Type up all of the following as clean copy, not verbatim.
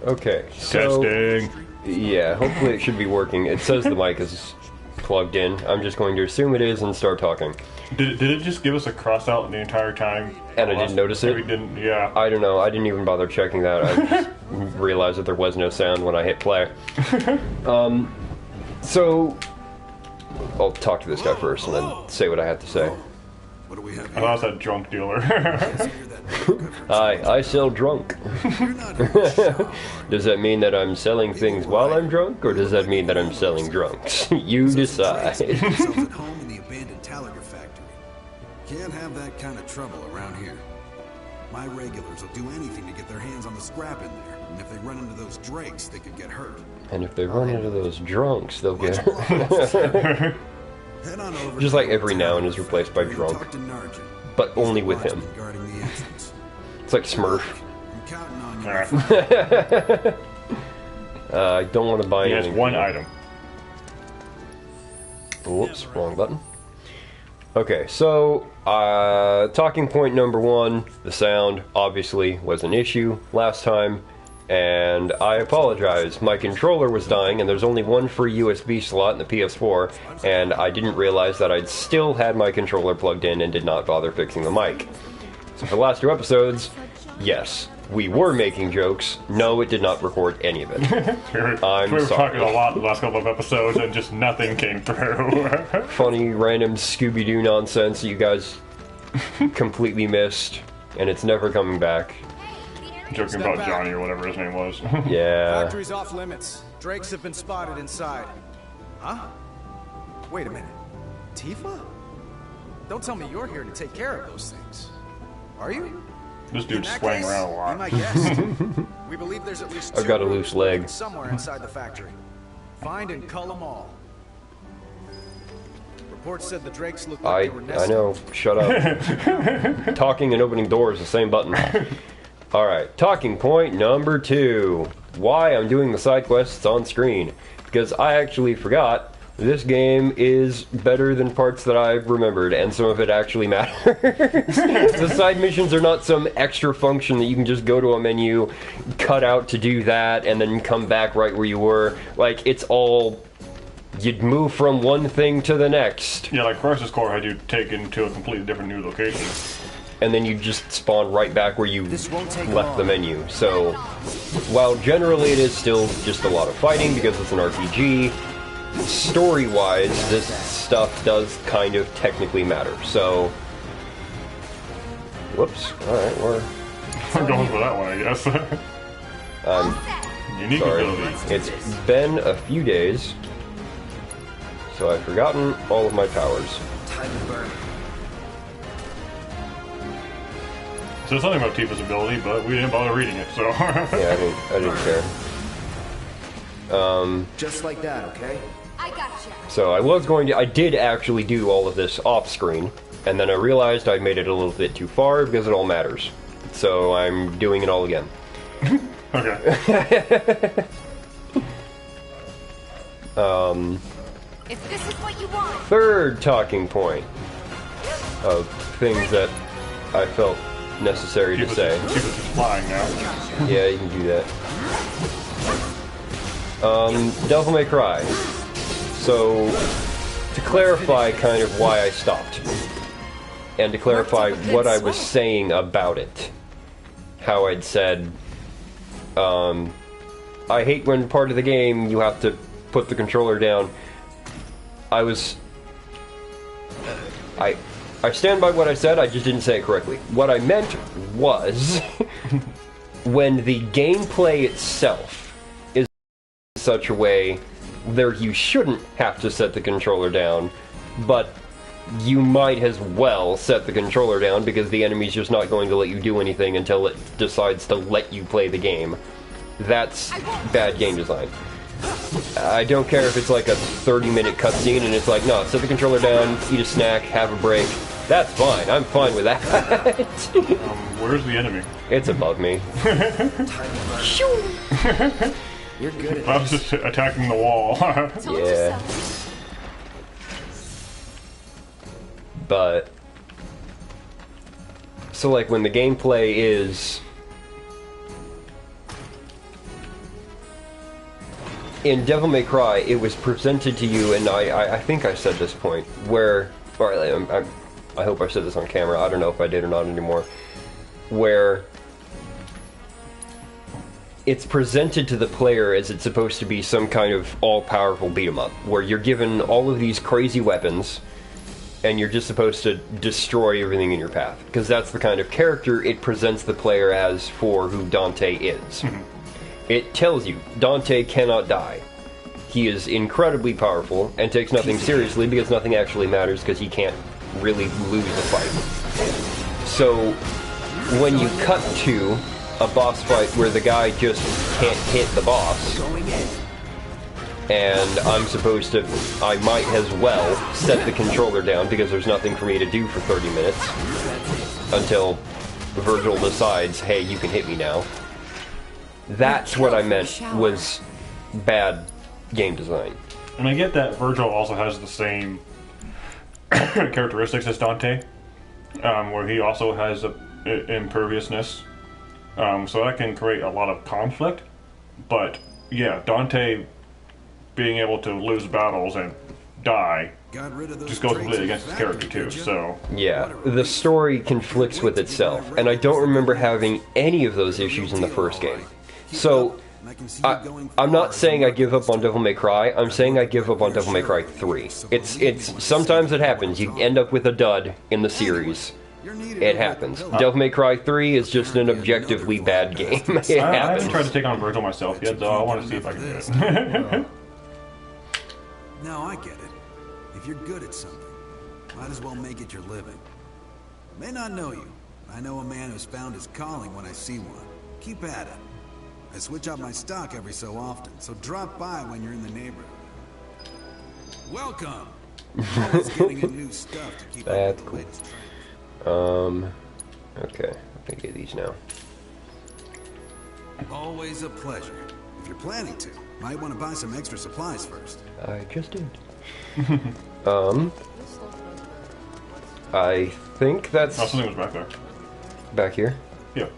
Okay, so... Testing. Yeah, hopefully it should be working. It says the mic is plugged in. I'm just going to assume it is and start talking. Did it just give us a cross out the entire time? And I didn't notice it? We didn't, yeah. I don't know. I didn't even bother checking that. I just realized that there was no sound when I hit play. So... I'll talk to this guy first and then say what I have to say. What do we have I thought it was that drunk dealer. I sell drunk. Does that mean that I'm selling things while I'm drunk, or does that mean that I'm selling drunks? You decide. at home in the abandoned Talaga factory. Can't have that kind of trouble around here. My regulars will do anything to get their hands on the scrap in there, and if they run into those drakes, they could get hurt. And if they run into those drunks, they'll get Head on over just like every noun is replaced by drunk, talk to Narjan, but only with him. guarding the entrance. It's like Smurf. I'm counting on you. Alright. I don't want to buy He has anything. one item. Whoops, wrong button. Okay, so, talking point number one, the sound obviously was an issue last time, and I apologize. My controller was dying, and there's only one free USB slot in the PS4, and I didn't realize that I'd still had my controller plugged in and did not bother fixing the mic. So for the last two episodes, yes, we were making jokes. No, it did not record any of it. We were sorry. talking a lot the last couple of episodes, and just nothing came through. Funny, random Scooby-Doo nonsense that you guys completely missed, and it's never coming back. Joking about Johnny or whatever his name was. Yeah. Factory's off limits. Drakes have been spotted inside. Huh? Wait a minute. Tifa? Don't tell me you're here to take care of those things. Are you? This In dude's that swaying case, around a be lot. my guest. We believe there's at least I've two got a groups loose leg. working somewhere inside the factory. Find and cull them all. Reports said the Drakes looked like they were I nesting. know. Shut up. Talking and opening doors, the same button. Alright, talking point number two. Why I'm doing the side quests on screen. Because I actually forgot this game is better than parts that I remembered, and some of it actually matters. The side missions are not some extra function that you can just go to a menu, cut out to do that, and then come back right where you were. Like, it's all... You'd move from one thing to the next. Yeah, like Crisis Core had you taken to a completely different new location. And then you just spawn right back where you This won't take left long. the menu. So, while generally it is still just a lot of fighting because it's an RPG, story-wise, this stuff does kind of technically matter. So, whoops. Alright, We're going for that one, I guess. Unique sorry. ability. It's been a few days, so I've forgotten all of my powers. Time to burn. So it's something about Tifa's ability, but we didn't bother reading it, so... Yeah, I didn't care. Just like that, okay? I gotcha. So I did actually do all of this off screen, and then I realized I'd made it a little bit too far because it all matters. So I'm doing it all again. Okay. If this is what you want. Third talking point of things that I felt necessary to say. Tifa's just flying now. Yeah, you can do that. Devil May Cry. So, to clarify kind of why I stopped, and to clarify what I was saying about it, how I'd said, I hate when part of the game you have to put the controller down. I stand by what I said, I just didn't say it correctly. What I meant was, when the gameplay itself is in such a way there you shouldn't have to set the controller down, but you might as well set the controller down because the enemy's just not going to let you do anything until it decides to let you play the game. That's bad game design. I don't care if it's like a 30-minute cutscene and it's like, no, set the controller down, eat a snack, have a break. That's fine. I'm fine with that. Where's the enemy? It's above me. You're good at I was just attacking the wall. Told you Yeah. so. But so like when the gameplay is in Devil May Cry, it was presented to you, and I think I said this point, where, or I hope I said this on camera, I don't know if I did or not anymore, where it's presented to the player as it's supposed to be some kind of all-powerful beat-em-up, where you're given all of these crazy weapons, and you're just supposed to destroy everything in your path. Because that's the kind of character it presents the player as for who Dante is. It tells you, Dante cannot die. He is incredibly powerful, and takes nothing seriously because nothing actually matters because he can't really lose a fight. So, when you cut to a boss fight where the guy just can't hit the boss, and I'm supposed to, I might as well set the controller down because there's nothing for me to do for 30 minutes until Virgil decides, hey, you can hit me now. That's what I meant was bad game design. And I get that Virgil also has the same characteristics as Dante, where he also has imperviousness, so that can create a lot of conflict. But yeah, Dante being able to lose battles and die just goes completely against his character too, so... Yeah, the story conflicts with itself, and I don't remember having any of those issues in the first game. So, I'm not saying I give up on Devil May Cry, I'm saying I give up on Devil May Cry 3. It's sometimes it happens, you end up with a dud in the series. It happens. Devil May Cry 3 is just an objectively bad game. It I happens. haven't tried to take on Virgil myself yet, though I want to see if I can do it. No, I get it. If you're good at something, might as well make it your living. May not know you. I know a man who's found his calling when I see one. Keep at it. I switch out my stock every so often, so drop by when you're in the neighborhood. Welcome! Always getting in new stuff to keep up with the latest trends. Okay, I can get these now. Always a pleasure. If you're planning to, might want to buy some extra supplies first. I just did. I think that's... Oh, something was back there. Back here? Yeah.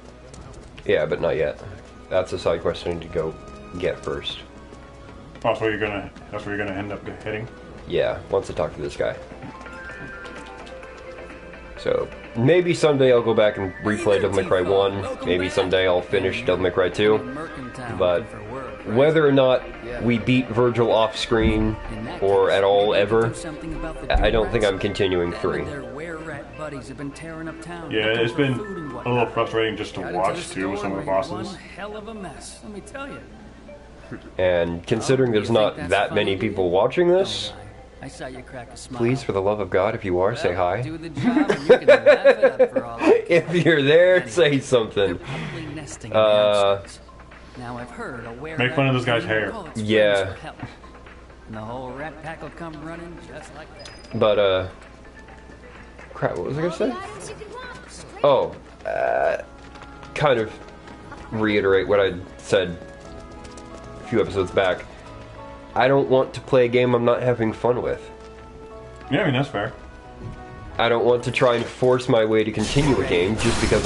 Yeah, but not yet. That's a side quest I need to go get first. Oh, so that's where you're gonna end up heading? Yeah, once I talk to this guy. So, maybe someday I'll go back and replay Devil May Cry 1. Maybe someday I'll finish Devil May Cry 2. But whether or not we beat Virgil off screen or at all ever, I don't think I'm continuing 3. Yeah, it's been a little frustrating just to watch too with some of the bosses. Hell of a mess, let me tell you. And considering there's not that many people watching this, I saw you crack a smile. please, for the love of God, if you are, say hi. Do the job and you can laugh it up for all I care. If you're there, say something. Probably nesting in the outskirts. Now I've heard a were Make fun of this guy's hair. Yeah. And the whole rat pack will come running just like that. But, crap, what was I gonna say? Oh, kind of reiterate what I said a few episodes back. I don't want to play a game I'm not having fun with. Yeah, I mean, that's fair. I don't want to try and force my way to continue a game just because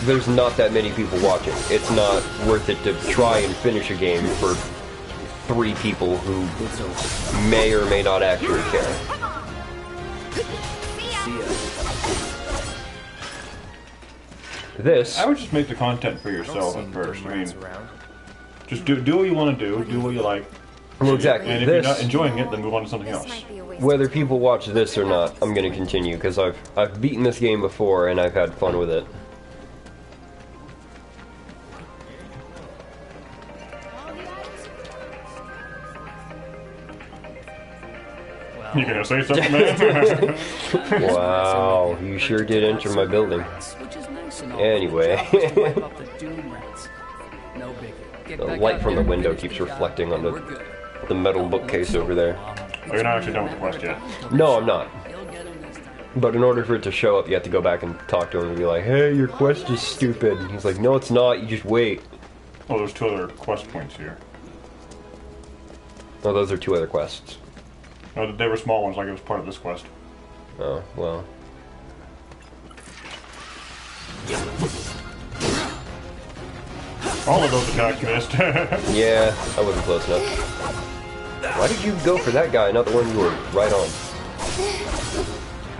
there's not that many people watching. It's not worth it to try and finish a game for 3 people who may or may not actually care. This... I would just make the content for yourself at first. I mean, just do what you want to do what you like. Well, exactly. And if you're not enjoying it, then move on to something else. Whether people watch this or not, I'm going to continue, because I've beaten this game before, and I've had fun with it. You gonna say something, man? Wow, you sure did enter my building. Anyway. The light from the window keeps reflecting on the metal bookcase over there. Oh, you're not actually done with the quest yet? No, I'm not. But in order for it to show up, you have to go back and talk to him and be like, hey, your quest is stupid. And he's like, no, it's not, you just wait. Oh, there's 2 other quest points here. Oh, those are 2 other quests. No, they were small ones, like it was part of this quest. Oh, well. All of those attacks missed. Yeah, I wasn't close enough. Why did you go for that guy, not the one you were right on?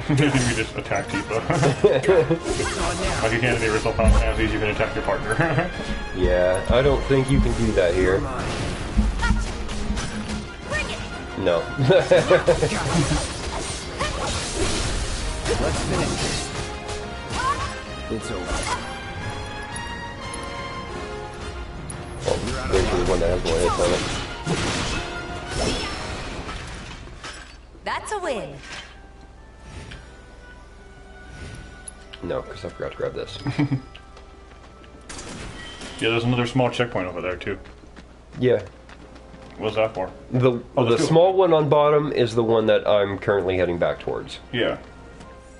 You just attack Tifa. Like you can in the original Final Fantasies, you can attack your partner. Yeah, I don't think you can do that here. No. Let's finish this. It's over. Well, there's the one that has more hits on it. That's a win. No, because I forgot to grab this. Yeah, there's another small checkpoint over there too. Yeah. What's that for? The let's do it. small one on bottom is the one that I'm currently heading back towards. Yeah.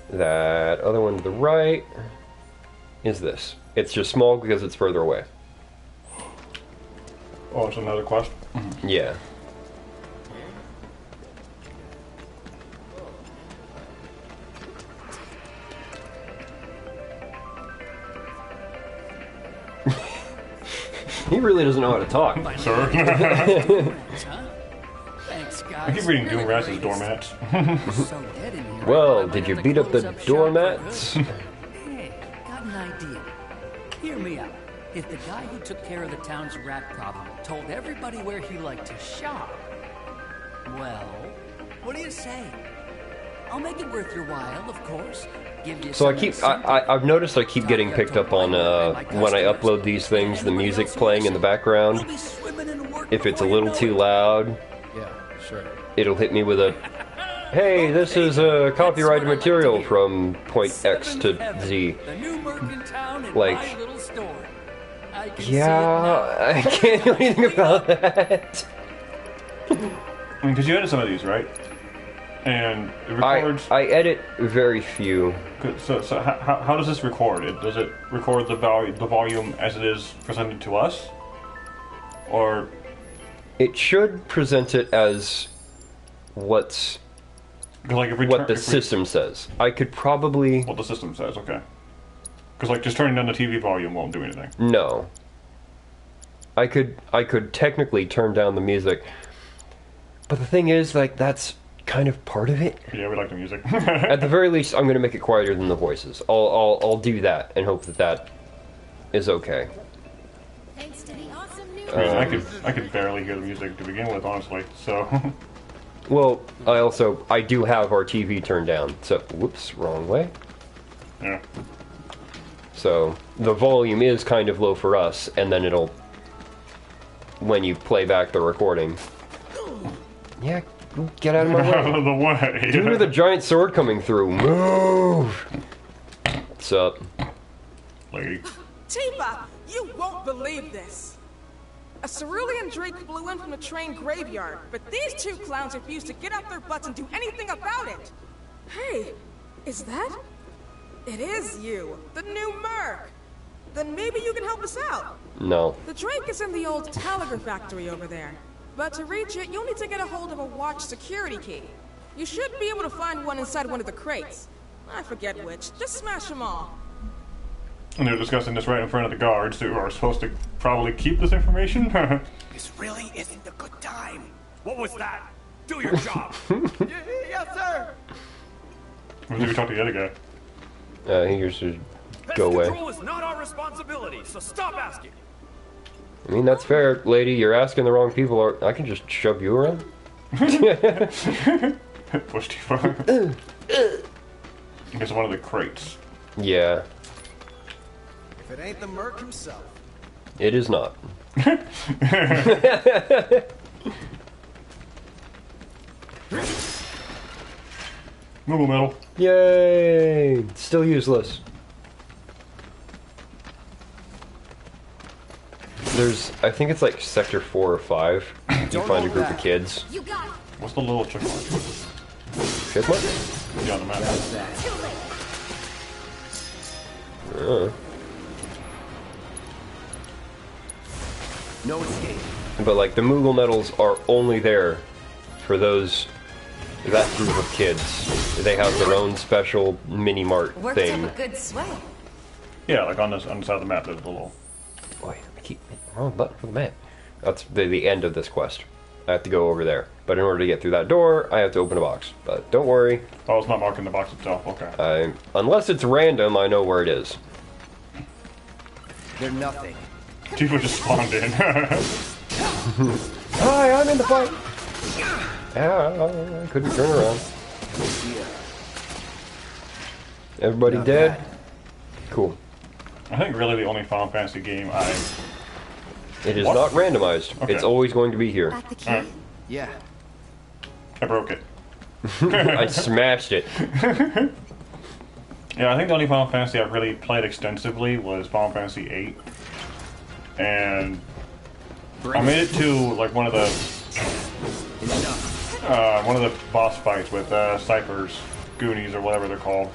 That other one to the right is this. It's just small because it's further away. Oh, it's another quest? Yeah. He really doesn't know how to talk. Sir? Thanks, guys. I keep reading Doom Rats as doormats. So dead in here. Well, did you beat up the doormats? Hey, got an idea. Hear me out. If the guy who took care of the town's rat problem told everybody where he liked to shop, well, what do you say? I'll make it worth your while, of course. Give you So some I've noticed I keep getting picked up on when I upload these things, the music playing in the background. You'll be swimming in work If it's a before you little know too it. loud, Yeah, sure. it'll hit me with a, hey, this is copyrighted material from point X to Z. The new merchant town in Like, my little store. I can see it yeah, now. I can't do anything about that. Because you edit some of these, right? And it records... I edit very few. So how does this record? Does it record the volume as it is presented to us? Or... It should present it as what's 'cause like if we what the system says. I could probably... What the system says, okay. Because like just turning down the TV volume won't do anything. No. I could technically turn down the music. But the thing is, like, that's kind of part of it. Yeah, we like the music. At the very least, I'm going to make it quieter than the voices. I'll do that and hope that that is okay. Thanks to the awesome new I mean, I could barely hear the music to begin with, honestly. So Well, I do have our TV turned down. So, whoops, wrong way. yeah. So the volume is kind of low for us, and then it'll, when you play back the recording. Yeah, get out of my Out way. of the way. Dude with a giant sword coming through. Move! What's up? Lady. Tifa, you won't believe this. A cerulean drake flew in from the train graveyard, but these two clowns refused to get off their butts and do anything about it. Hey, is that? It is you, the new Merc. Then maybe you can help us out. No. The drake is in the old telegraph factory over there. But to reach it, you'll need to get a hold of a watch security key. You should be able to find one inside one of the crates. I forget which. Just smash them all. And they're discussing this right in front of the guards who are supposed to probably keep this information. This really isn't a good time. What was that? Do your job. Yes, sir. Or did we talk to the other guy? He just should Pest go away. control is not our responsibility, so stop asking. I mean, that's fair, lady. You're asking the wrong people. Or I can just shove you around. Push too far. It's one of the crates. Yeah, If it ain't the Merc himself. it is not. Moogle metal. Yay! Still useless. There's, I think it's like sector 4 or 5. You find a group of kids. You got it. What's the little check mark? Check mark? Yeah, on the map. Too late. No escape. But like the Moogle medals are only there for that group of kids. They have their own special mini mart Worked thing. up a good sweat. Yeah, like on the side of the map there's a little Boy, I keep wrong button for the map. That's the end of this quest. I have to go over there. But in order to get through that door, I have to open a box. But don't worry. Oh, it's not marking the box itself. Okay. Unless it's random, I know where it is. They're nothing. Tifa just spawned in. Hi, I'm in the fight. I couldn't turn around. Everybody Not dead? bad. Cool. I think really the only Final Fantasy game It is What? not randomized. Okay. It's always going to be here. Got the key? Yeah. I broke it. I smashed it. Yeah, I think the only Final Fantasy I've really played extensively was Final Fantasy VIII. And I made it to like one of the boss fights with Cypher's Goonies or whatever they're called.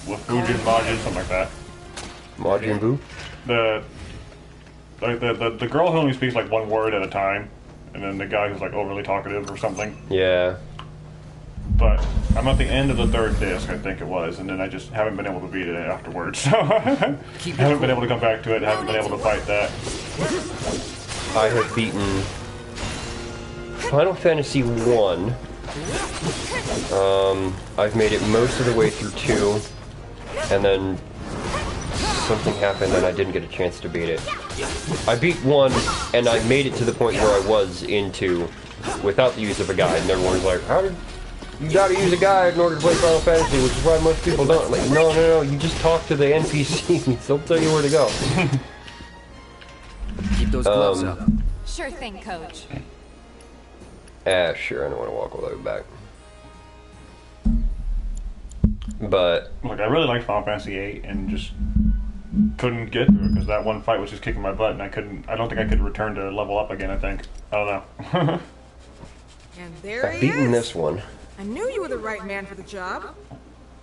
With Fujin, Majin, something like that. Majin Buu? The girl who only speaks like one word at a time, and then the guy who's like overly talkative or something. Yeah. But I'm at the end of the third disc, I think it was, and then I just haven't been able to beat it afterwards. So haven't been able to come back to it, haven't been able to fight that. I have beaten Final Fantasy 1. I've made it most of the way through 2, and then something happened and I didn't get a chance to beat it. I beat 1, and I made it to the point where I was in 2 without the use of a guide, and everyone's like, how did... You gotta use a guide in order to play Final Fantasy, which is why most people don't. Like, no, you just talk to the NPCs. They'll tell you where to go. Keep those gloves up. Sure thing, Coach. Sure, I don't want to walk all the way back. But... Look, I really liked Final Fantasy VIII and just couldn't get through it because that one fight was just kicking my butt and I don't think I could return to level up again, I think. I don't know. And there I've he beaten is. this one. I knew you were the right man for the job.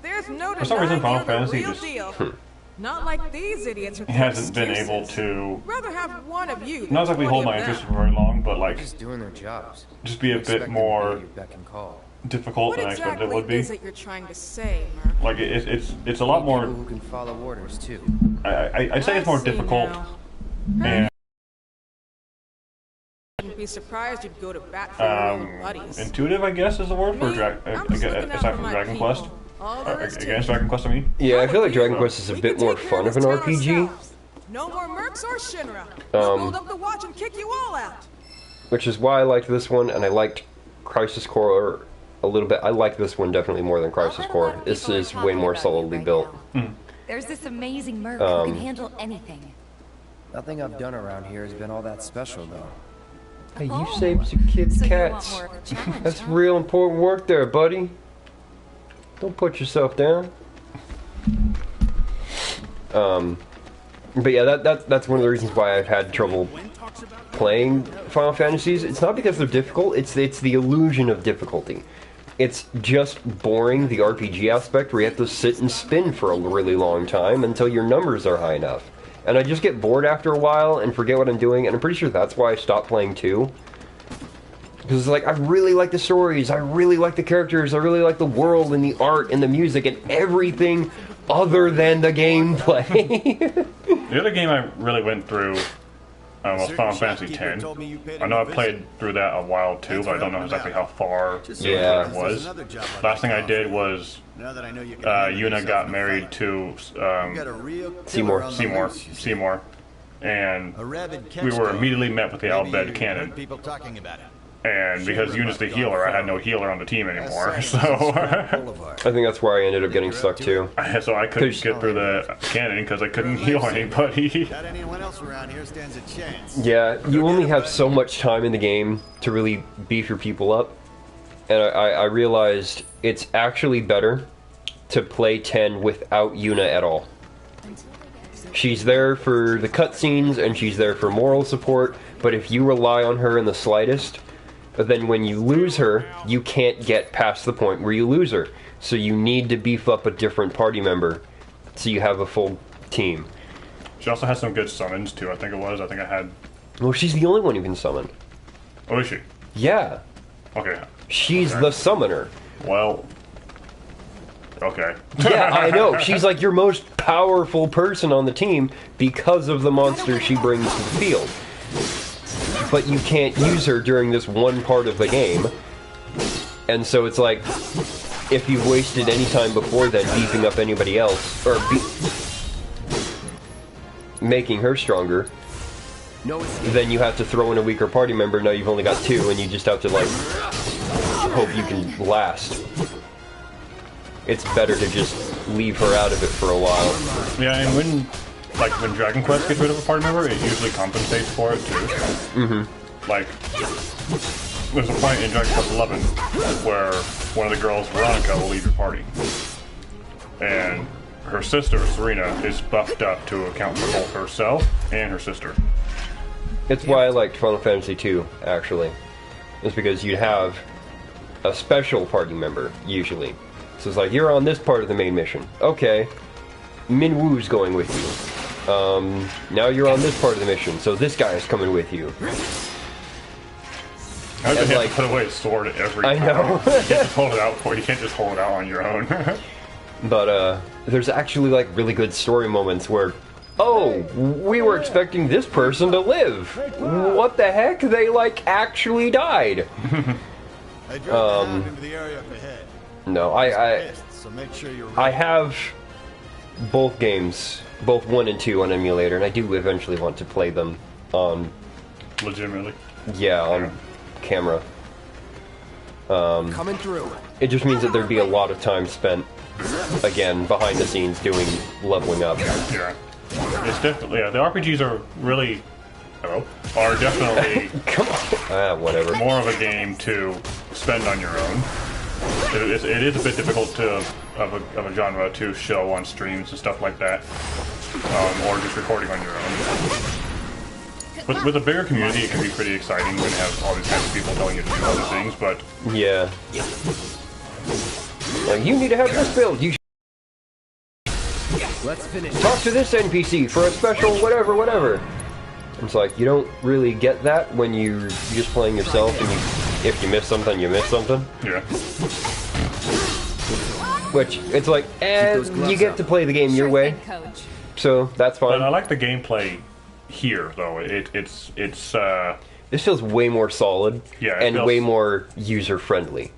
There's no For some reason, denying Final you're the Fantasy real just- deal. Not like these idiots who He hasn't been able to Rather have one of you. not exactly hold my interest for very long, but like Just doing their jobs. just be a Expect bit them to more be your beck and call. difficult What than I expected it exactly would be. is it you're trying to say, Merc? Like it's a lot People more. who can follow orders too. I'd say it's more I see difficult now. and Wouldn't be surprised you'd go to bat for your old buddies. intuitive, I guess, is the word for Me, I'm just looking out aside for from my Dragon people. Quest. All there is to Against it. Dragon Quest, I mean. Yeah, I feel like Dragon Quest is a We bit can more take care fun of this an town RPG, ourselves. No more mercs or Shinra. We'll build up the watch and kick you all out. which is why I liked this one, and I liked Crisis Core a little bit. I like this one definitely more than Crisis Core. This is way more solidly built. There's this amazing merc who can handle anything. Nothing I've done around here has been all that special, though. Hey, you saved some kids' So you want cats. more of a challenge, That's huh? real important work there, buddy. Don't put yourself down. But yeah, that's one of the reasons why I've had trouble playing Final Fantasies. It's not because they're difficult, it's the illusion of difficulty. It's just boring, the RPG aspect, where you have to sit and spin for a really long time until your numbers are high enough. And I just get bored after a while and forget what I'm doing, and I'm pretty sure that's why I stopped playing 2. Because it's like, I really like the stories, I really like the characters, I really like the world and the art and the music and everything other than the gameplay. The other game I really went through was Final Fantasy X. I know I played through that a while too, but I don't know exactly how far Yeah. it was. Last thing I did was Yuna got married to Seymour, and we were immediately met with the Albed cannon. People talking about it. And because Yuna's the healer, I had no healer on the team anymore, so I think that's where I ended up getting stuck too. so I couldn't get through the cannon because I couldn't heal anybody. Not anyone else around here stands a chance. Yeah, you only have so much time in the game to really beef your people up. And I realized it's actually better to play 10 without Yuna at all. She's there for the cutscenes and she's there for moral support, but if you rely on her in the slightest, then when you lose her, you can't get past the point where you lose her. So you need to beef up a different party member so you have a full team. She also has some good summons too, I think it was. I think I had... Well, she's the only one who can summon. Oh, is she? Yeah, Okay. she's the summoner. Well... okay. Yeah, I know. She's like your most powerful person on the team because of the monster she brings to the field. But you can't use her during this one part of the game. And so it's like, if you've wasted any time before then beefing up anybody else, or making her stronger, then you have to throw in a weaker party member. Now you've only got 2, and you just have to, like, hope you can last. It's better to just leave her out of it for a while. Yeah, and when Dragon Quest gets rid of a party member, it usually compensates for it too. Mm-hmm. Like, there's a point in Dragon Quest 11 where one of the girls, Veronica, will leave your party. And her sister, Serena, is buffed up to account for both herself and her sister. It's why I liked Final Fantasy II, actually. It's because you'd have a special party member, usually. So it's like, you're on this part of the main mission. Okay. Minwoo's going with you. Now you're on this part of the mission, so this guy is coming with you. I have to put away a sword every time. I know. You can't just hold it out for it. You can't just hold it out on your own. But, there's actually, like, really good story moments where, oh, we were expecting this person to live. What the heck? They, like, actually died. No, I have both games, both 1 and 2 on emulator, and I do eventually want to play them on... Legitimately? Yeah, on camera. Coming through. It just means that there'd be a lot of time spent, again, behind the scenes doing leveling up. Yeah. It's definitely, yeah, the RPGs are really, are definitely Come on. Whatever. more of a game to spend on your own. It is a bit difficult of a genre to show on streams and stuff like that, or just recording on your own. But with a bigger community, it can be pretty exciting when you have all these kinds of people telling you to do other things, but... Yeah. Like, you need to have this build, you Let's finish. talk to this NPC for a special whatever. It's like, you don't really get that when you're just playing yourself, and if you miss something, you miss something. Yeah. Which, it's like, you get to play the game your way, so that's fine. But I like the gameplay here, though. It's This feels way more solid, Yeah, it and feels- way more user-friendly.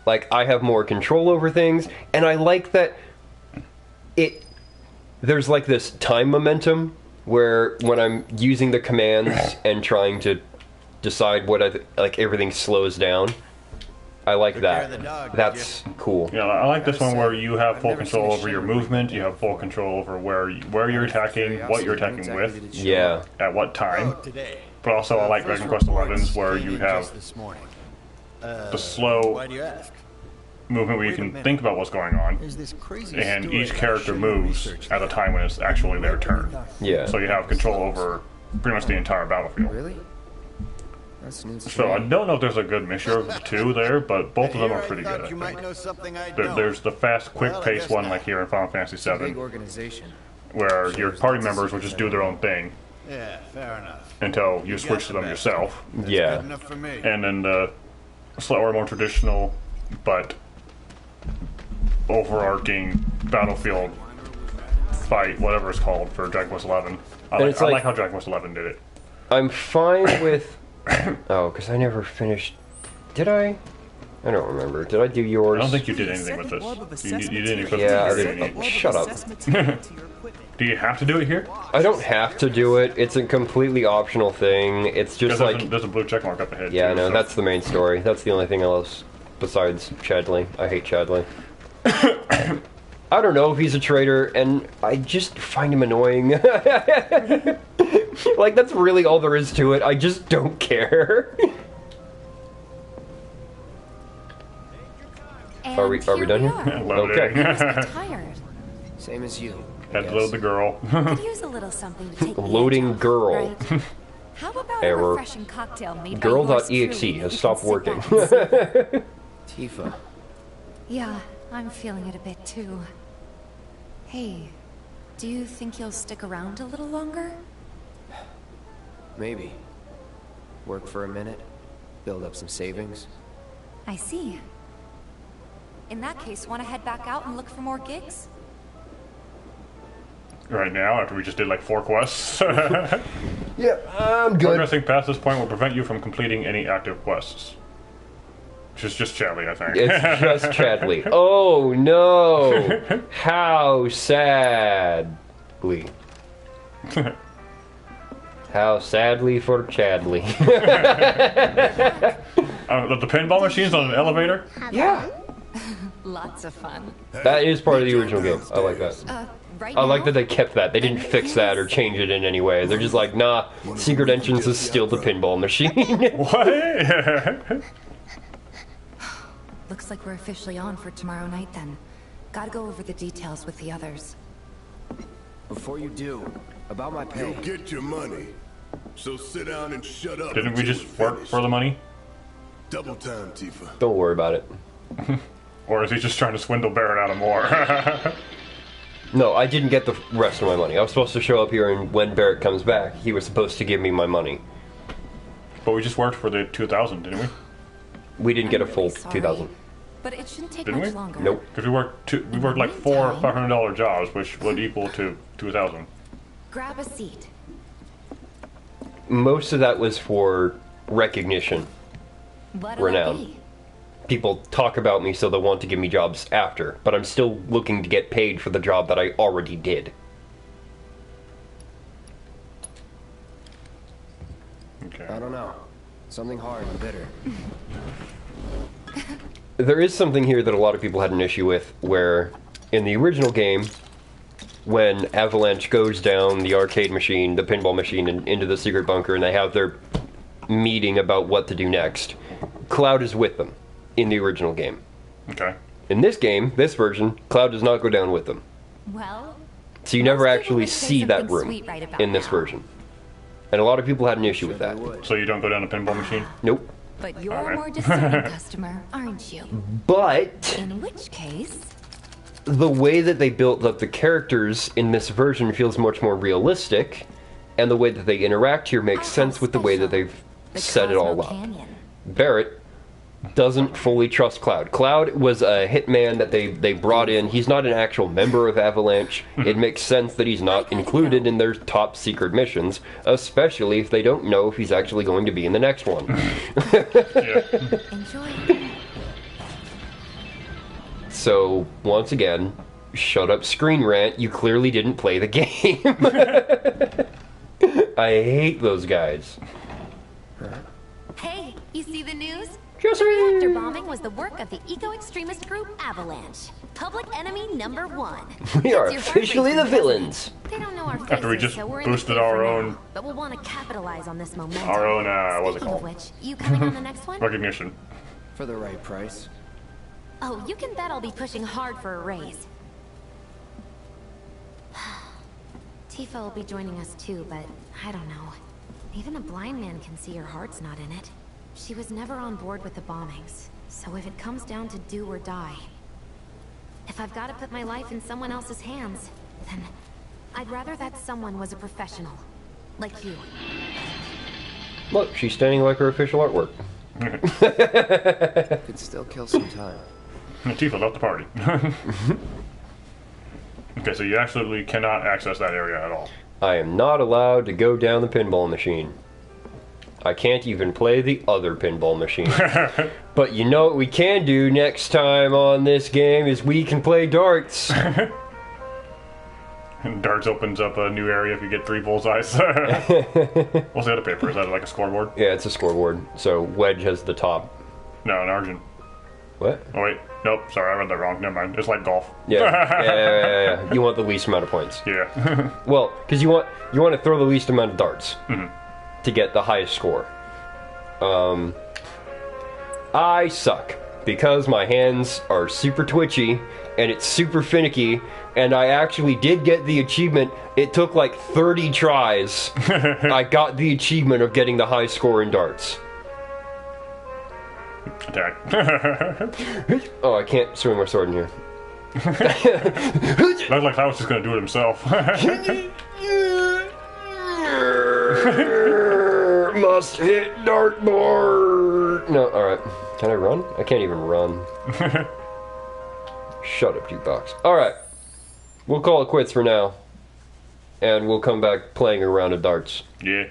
Like, I have more control over things, and I like that there's like this time momentum where when I'm using the commands and trying to decide what like everything slows down. I like that. That's cool. Yeah, I like this one where you have full control over your movement, you have full control over where you're attacking, what you're attacking with, Yeah. at what time. But also I like Dragon Quest 11's where you have the slow movement where you can think about what's going on, and each character moves at a time when it's actually their turn. Yeah. So you have control over pretty much the entire battlefield. Really? That's news. So I don't know if there's a good mixture of the two there, but both of them are pretty good, I think. There's the fast, quick-paced one like here in Final Fantasy VII, Big organization. where your party members will just do their own thing Yeah, fair enough. until you switch to them yourself. Yeah. Enough for me. And then the slower, more traditional, but overarching battlefield fight, whatever it's called, for Dragon Quest 11. I like how Dragon Quest 11 did it. I'm fine with... Oh, because I never finished... Did I? I don't remember. Did I do yours? I don't think you did anything with this. You didn't equip Yeah, I the didn't. Shut up. Do you have to do it here? I don't have to do it. It's a completely optional thing. It's just Because like... there's a blue check mark up ahead. Yeah, too, no, so- that's the main story. That's the only thing else besides Chadley. I hate Chadley. I don't know if he's a traitor, and I just find him annoying. Like, that's really all there is to it. I just don't care. And Are we done here? Loading. Okay. Tired. Same as you. Had to load the girl. Could use a little something to take the Loading edge off, girl. right? How about Error. a refreshing cocktail made by yours Girl.exe truly has you stopped can sit working. back and sip? Tifa. Yeah, I'm feeling it a bit too. Hey, do you think you'll stick around a little longer? Maybe. Work for a minute. Build up some savings. I see. In that case, want to head back out and look for more gigs? Right now, after we just did like 4 quests. Yeah, I'm good. Progressing past this point will prevent you from completing any active quests. Which is just Chadley, I think. It's just Chadley. Oh no! How sadly. How sadly for Chadley. The pinball machine's on an elevator? Yeah. Lots of fun. That is part of the original game. I like that. Right I like now? that they kept that. They didn't fix that or change it in any way. They're just like, nah, secret entrance is still the pinball machine. What? Looks like we're officially on for tomorrow night then. Gotta go over the details with the others. Before you do, about my pay. You'll get your money. So sit down and shut up. Didn't we until just we work finish. for the money? Double time, Tifa. Don't worry about it. Or is he just trying to swindle Barrett out of more? No, I didn't get the rest of my money. I was supposed to show up here, and when Barrett comes back, he was supposed to give me my money. But we just worked for the 2,000, didn't we? We didn't get a I'm full really sorry, 2,000. But it shouldn't take Didn't much we? longer. Nope. Because we worked like 4 $500 jobs, which would equal to 2,000. Grab a seat. Most of that was for recognition. What'll Renown. it be? People talk about me, so they'll want to give me jobs after, but I'm still looking to get paid for the job that I already did. Okay. I don't know. Something hard and bitter. There is something here that a lot of people had an issue with, where in the original game, when Avalanche goes down the arcade machine, the pinball machine, and into the secret bunker, and they have their meeting about what to do next, Cloud is with them in the original game. Okay. In this game, this version, Cloud does not go down with them. Well, So you never most people actually would say see that something room sweet right about in this now. version. And a lot of people had an issue with that. So you don't go down the pinball machine? Nope. But you're Alright. a more discerning customer, aren't you? But In which case, the way that they built up the characters in this version feels much more realistic, and the way that they interact here makes sense with the way that they've the set it all Cosmo up. Canyon. Barrett doesn't fully trust Cloud. Cloud was a hitman that they brought in. He's not an actual member of Avalanche. It makes sense that he's not included in their top secret missions, especially if they don't know if he's actually going to be in the next one. Enjoy. So, once again, shut up, ScreenRant. You clearly didn't play the game. I hate those guys. Hey, you see the news? Yes, The sir. reactor bombing was the work of the eco-extremist group Avalanche. Public enemy number 1. We are Gets your heart officially the racing, doesn't villains. it? They don't know our After we faces, just so we're boosted in the our for own- now, but we'll want to capitalize on this momentum. Our own, what's it Speaking of called? which, you coming on the next one? Recognition. For the right price. Oh, you can bet I'll be pushing hard for a raise. Tifa will be joining us too, but I don't know. Even a blind man can see her heart's not in it. She was never on board with the bombings, so if it comes down to do or die, if I've got to put my life in someone else's hands, then I'd rather that someone was a professional, like you. Look, she's standing like her official artwork. Could still kill some time. Tifa left the party. Okay, so you absolutely cannot access that area at all. I am not allowed to go down the pinball machine. I can't even play the other pinball machine. But you know what we can do next time on this game is we can play darts. And darts opens up a new area if you get 3 bullseyes. What's the other paper? Is that like a scoreboard? Yeah, it's a scoreboard. So Wedge has the top. No, an Argent. What? Oh wait, nope, sorry, I read that wrong. Never mind. It's like golf. Yeah. You want the least amount of points. Yeah. Well, because you want to throw the least amount of darts to get the highest score. I suck because my hands are super twitchy and it's super finicky, and I actually did get the achievement. It took like 30 tries. I got the achievement of getting the high score in darts. Attack. Oh, I can't swing my sword in here. Looked like I was just gonna do it himself. Must hit dartboard. No, alright. Can I run? I can't even run. Shut up, jukebox. Alright. We'll call it quits for now. And we'll come back playing a round of darts. Yeah.